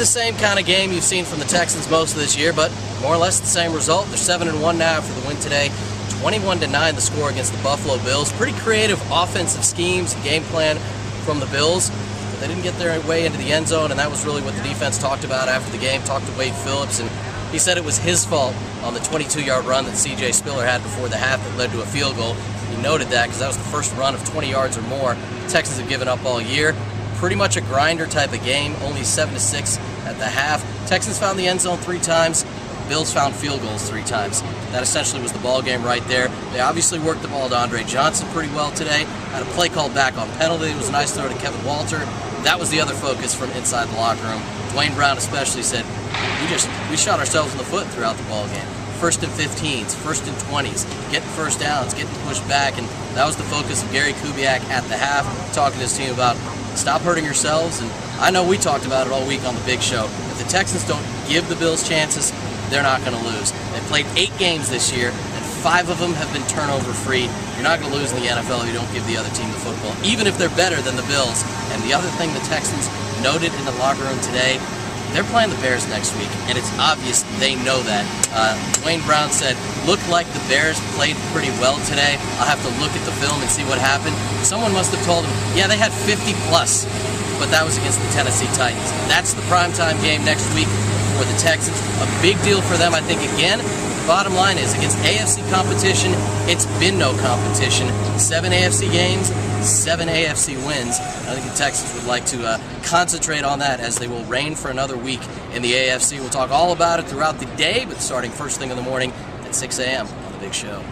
the same kind of game you've seen from the Texans most of this year, but more or less the same result. They're 7-1 now after the win today. 21-9 the score against the Buffalo Bills. Pretty creative offensive schemes and game plan from the Bills. But they didn't get their way into the end zone, and that was really what the defense talked about after the game. Talked to Wade Phillips, and he said it was his fault on the 22-yard run that C.J. Spiller had before the half that led to a field goal. He noted that because that was the first run of 20 yards or more the Texans have given up all year. Pretty much a grinder type of game, only 7-6 at the half. Texans found the end zone 3 times. Bills found field goals 3 times. That essentially was the ball game right there. They obviously worked the ball to Andre Johnson pretty well today. Had a play called back on penalty. It was a nice throw to Kevin Walter. That was the other focus from inside the locker room. Dwayne Brown especially said, we shot ourselves in the foot throughout the ball game. 1st and 15s, 1st and 20s, getting first downs, getting pushed back, and that was the focus of Gary Kubiak at the half, talking to his team about stop hurting yourselves. And I know we talked about it all week on the Big Show. If the Texans don't give the Bills chances, they're not going to lose. They played 8 games this year, and 5 of them have been turnover-free. You're not going to lose in the NFL if you don't give the other team the football, even if they're better than the Bills. And the other thing the Texans noted in the locker room today, they're playing the Bears next week, and it's obvious they know that. Dwayne Brown said, looked like the Bears played pretty well today. I'll have to look at the film and see what happened. Someone must have told him, yeah, they had 50-plus, but that was against the Tennessee Titans. That's the primetime game next week for the Texans. A big deal for them, I think, again. The bottom line is, against AFC competition, it's been no competition. 7 AFC games, 7 AFC wins. I think the Texans would like to concentrate on that as they will reign for another week in the AFC. We'll talk all about it throughout the day, but starting first thing in the morning at 6 a.m. on The Big Show.